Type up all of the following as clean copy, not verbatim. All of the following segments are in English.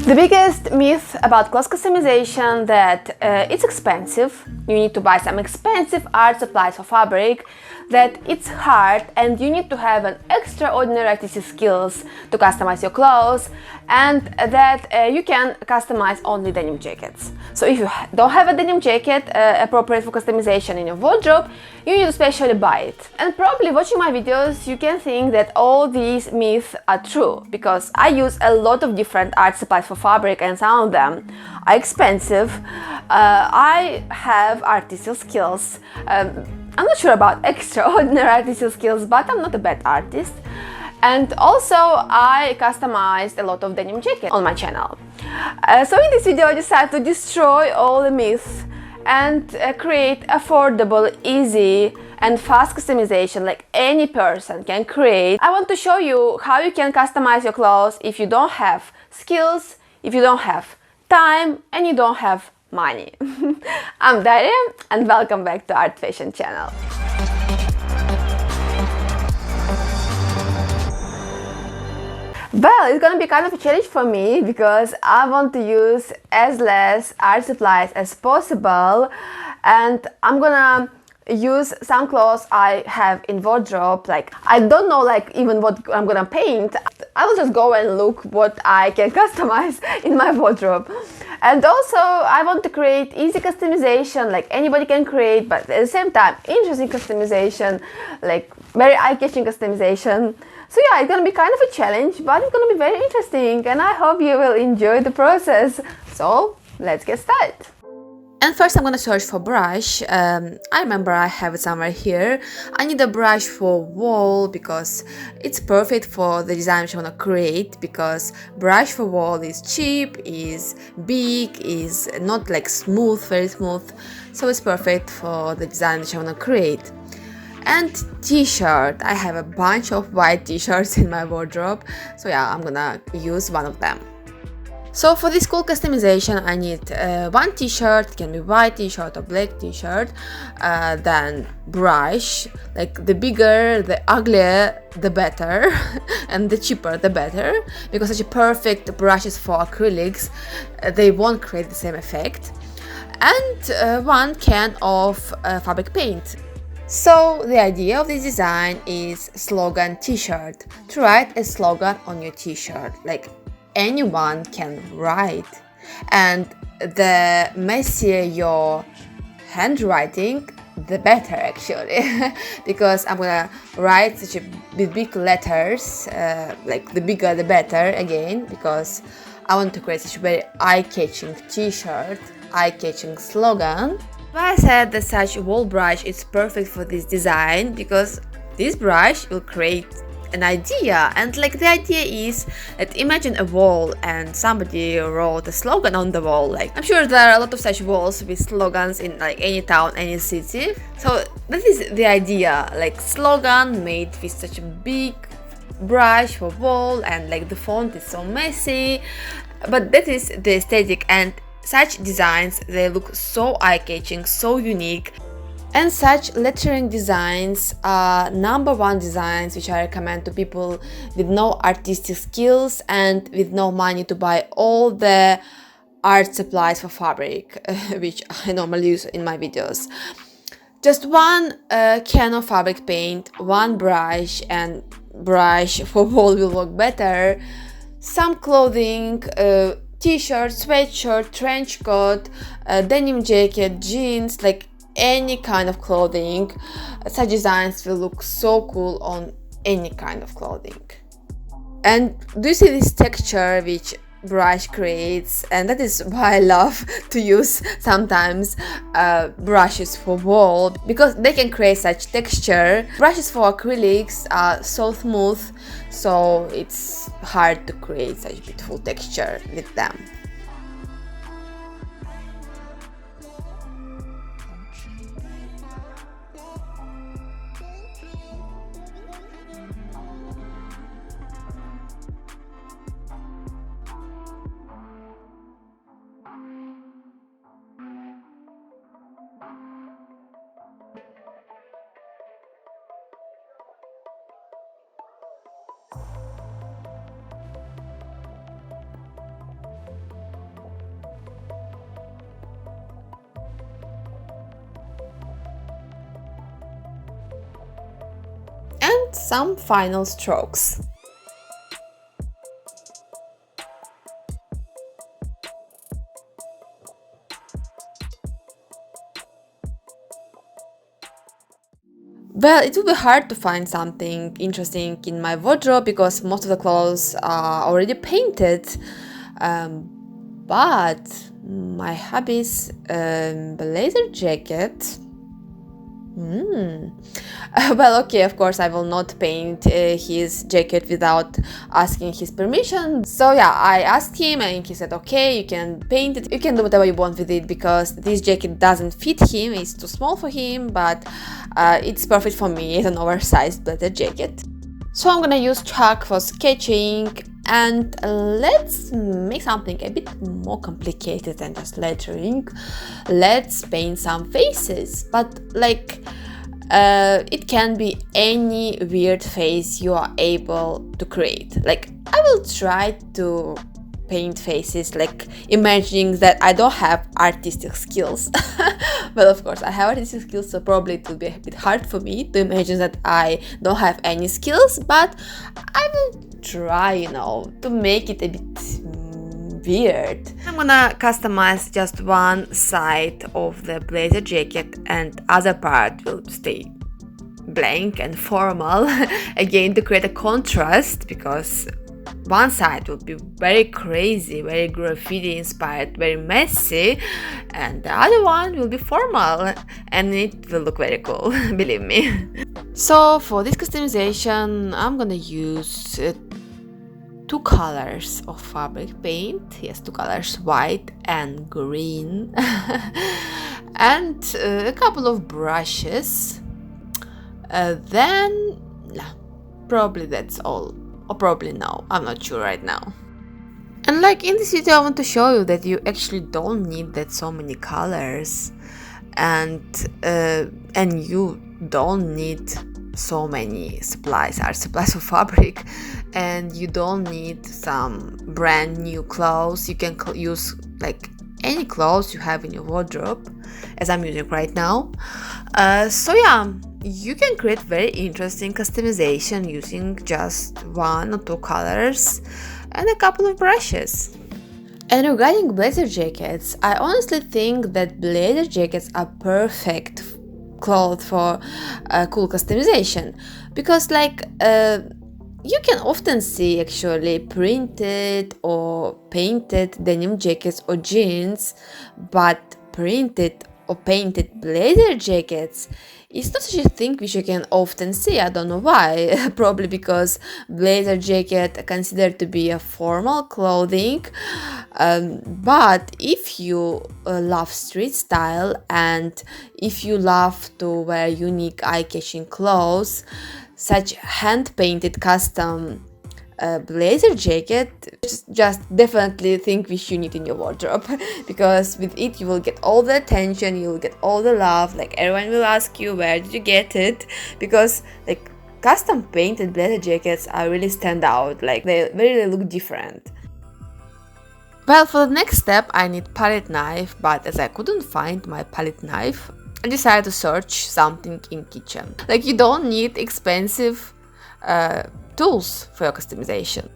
The biggest myth about clothes customization that it's expensive, you need to buy some expensive art supplies for fabric, that it's hard and you need to have an extraordinary artistic skills to customize your clothes, and that you can customize only denim jackets. So if you don't have a denim jacket appropriate for customization in your wardrobe, you need to specially buy it. And probably watching my videos you can think that all these myths are true, because I use a lot of different art supplies for fabric and some of them are expensive. I have artistic skills. I'm not sure about extraordinary artistic skills, but I'm not a bad artist. And also I customized a lot of denim jackets on my channel. So in this video I decided to destroy all the myths and create affordable, easy and fast customization like any person can create. I want to show you how you can customize your clothes if you don't have skills, if you don't have time and you don't have money. I'm Daria and welcome back to Art Fashion channel. Well, it's gonna be kind of a challenge for me because I want to use as less art supplies as possible, and I'm gonna use some clothes I have in wardrobe. Like, I don't know like even what I'm gonna paint. I will just go and look what I can customize in my wardrobe. And also I want to create easy customization like anybody can create, but at the same time interesting customization, like very eye-catching customization. So yeah, it's gonna be kind of a challenge, but it's gonna be very interesting and I hope you will enjoy the process. So let's get started. And first I'm gonna search for brush. I remember I have it somewhere here. I need a brush for wall because it's perfect for the design which I wanna create, because brush for wall is cheap, is big, is not like smooth, very smooth. So it's perfect for the design which I wanna create. And t-shirt. I have a bunch of white t-shirts in my wardrobe. So yeah, I'm gonna use one of them. So for this cool customization I need one t-shirt, can be white t-shirt or black t-shirt, then brush, like the bigger, the uglier, the better, and the cheaper the better, because such a perfect brushes for acrylics, they won't create the same effect, and one can of fabric paint. So the idea of this design is slogan t-shirt, to write a slogan on your t-shirt, like anyone can write, and the messier your handwriting the better actually, because I'm gonna write such a big letters, like the bigger the better again, because I want to create such a very eye-catching t-shirt, eye-catching slogan. I said that such wall brush is perfect for this design because this brush will create an idea, and like the idea is that imagine a wall and somebody wrote a slogan on the wall. Like, I'm sure there are a lot of such walls with slogans in like any town, any city. So that is the idea, like slogan made with such a big brush for wall, and like the font is so messy, but that is the aesthetic. And such designs, they look so eye-catching, so unique. And such lettering designs are #1 designs which I recommend to people with no artistic skills and with no money to buy all the art supplies for fabric, which I normally use in my videos. Just one can of fabric paint, one brush, and brush for wall will work better. Some clothing, t-shirt, sweatshirt, trench coat, denim jacket, jeans, like any kind of clothing. Such designs will look so cool on any kind of clothing. And do you see this texture which brush creates? And that is why I love to use sometimes brushes for wall, because they can create such texture. Brushes for acrylics are so smooth, so it's hard to create such beautiful texture with them. and some final strokes. Well, it will be hard to find something interesting in my wardrobe because most of the clothes are already painted. But my hubby's blazer jacket. Well, okay, of course, I will not paint his jacket without asking his permission. So yeah, I asked him and he said, okay, you can paint it, you can do whatever you want with it because this jacket doesn't fit him, it's too small for him, but it's perfect for me. It's an oversized blazer jacket. So I'm gonna use chalk for sketching, and let's make something a bit more complicated than just lettering. Let's paint some faces, but like it can be any weird face you are able to create. Like I will try to paint faces like imagining that I don't have artistic skills. Well, of course I have artistic skills, so probably it will be a bit hard for me to imagine that I don't have any skills, but I will try, to make it a bit weird. I'm gonna customize just one side of the blazer jacket and other part will stay blank and formal again to create a contrast, because one side will be very crazy, very graffiti inspired, very messy, and the other one will be formal and it will look very cool, believe me. So for this customization I'm gonna use two colors of fabric paint. Yes, two colors, white and green. And a couple of brushes. Then probably that's all, or probably no, I'm not sure right now. And like in this video I want to show you that you actually don't need that so many colors, and you don't need so many supplies, art supplies of fabric, and you don't need some brand new clothes. You can use like any clothes you have in your wardrobe, as I'm using right now. So yeah, you can create very interesting customization using just one or two colors and a couple of brushes. And regarding blazer jackets, I honestly think that blazer jackets are perfect cloth for cool customization, because like you can often see actually printed or painted denim jackets or jeans, but printed or painted blazer jackets is not such a thing which you can often see. I don't know why. Probably because blazer jacket considered to be a formal clothing. But if you love street style and if you love to wear unique eye-catching clothes, such hand-painted custom blazer jacket, just definitely think which you need in your wardrobe, because with it you will get all the attention, you will get all the love, like everyone will ask you where did you get it, because like custom painted blazer jackets are really stand out, like they really look different. Well, for the next step I need palette knife, but as I couldn't find my palette knife, I decided to search something in kitchen. Like you don't need expensive tools for your customization.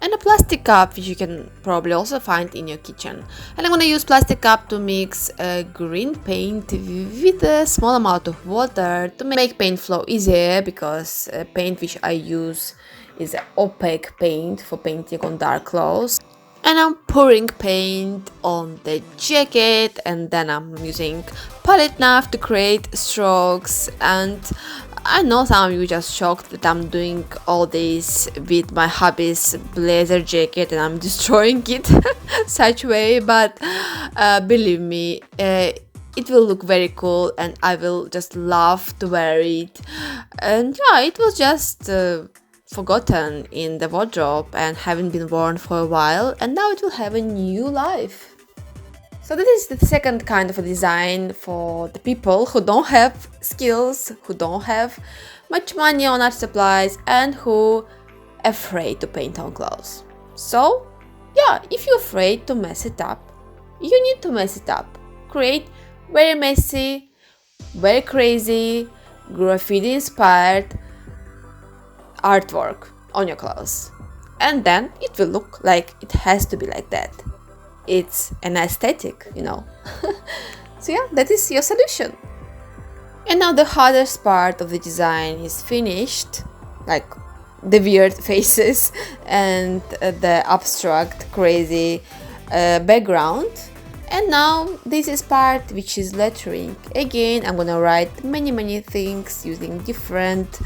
And a plastic cup, which you can probably also find in your kitchen. And I'm gonna use plastic cup to mix green paint with a small amount of water to make paint flow easier, because paint which I use is opaque paint for painting on dark clothes. And I'm pouring paint on the jacket, and then I'm using palette knife to create strokes. And I know some of you just shocked that I'm doing all this with my hubby's blazer jacket and I'm destroying it such way, but believe me, it will look very cool and I will just love to wear it. And yeah, it was just forgotten in the wardrobe and haven't been worn for a while, and now it will have a new life. So this is the second kind of a design for the people who don't have skills, who don't have much money on art supplies, and who are afraid to paint on clothes. So yeah, if you're afraid to mess it up, you need to mess it up. Create very messy, very crazy, graffiti inspired artwork on your clothes. And then it will look like it has to be like that. It's an aesthetic, you know. So yeah, that is your solution. And now the hardest part of the design is finished, like the weird faces and the abstract, crazy background. And now this is part which is lettering. Again, I'm gonna write many things using different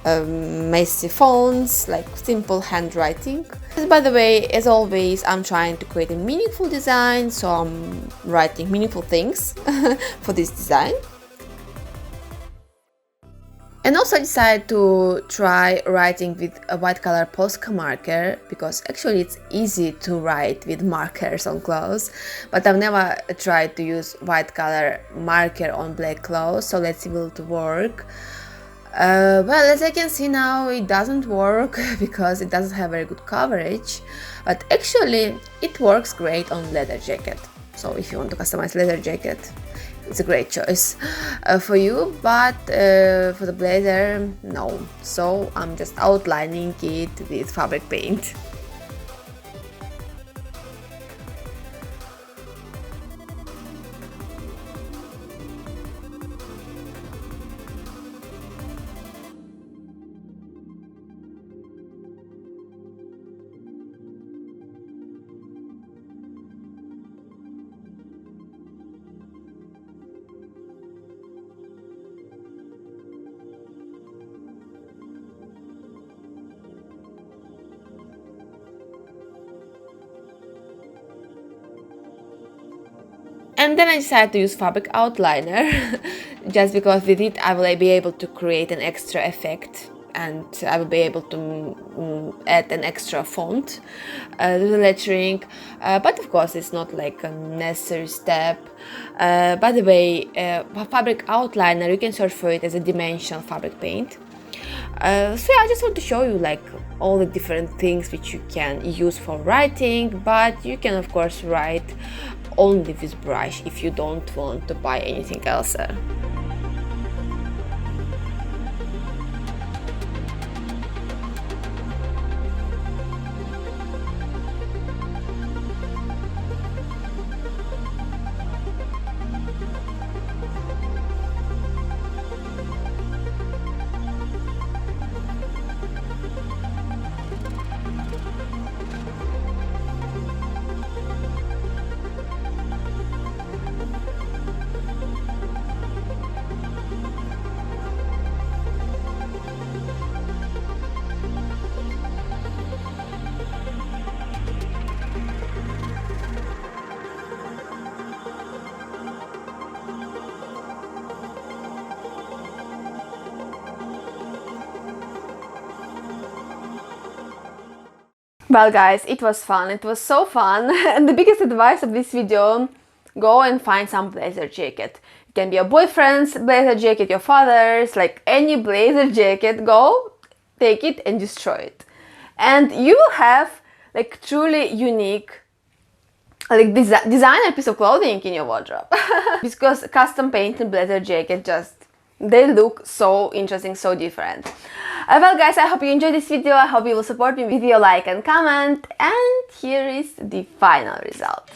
messy fonts, like simple handwriting. By the way, as always, I'm trying to create a meaningful design, so I'm writing meaningful things for this design. And also I decided to try writing with a white color Posca marker, because actually it's easy to write with markers on clothes, but I've never tried to use white color marker on black clothes, so let's see will it work. Well, as I can see now, it doesn't work because it doesn't have very good coverage, but actually it works great on leather jacket. So if you want to customize leather jacket, it's a great choice for you, but for the blazer, no. So I'm just outlining it with fabric paint. And then I decided to use fabric outliner just because with it I will be able to create an extra effect, and I will be able to add an extra font to the lettering, but of course it's not like a necessary step. By the way, fabric outliner, you can search for it as a dimensional fabric paint. So yeah, I just want to show you like all the different things which you can use for writing, but you can of course write only with brush if you don't want to buy anything else. Well guys, it was fun, it was so fun. And the biggest advice of this video, go and find some blazer jacket. It can be your boyfriend's blazer jacket, your father's, like any blazer jacket, go, take it and destroy it. And you will have like truly unique like designer piece of clothing in your wardrobe. Because custom painted blazer jacket just, they look so interesting, so different. Well guys, I hope you enjoyed this video. I hope you will support me with your like and comment. And here is the final result.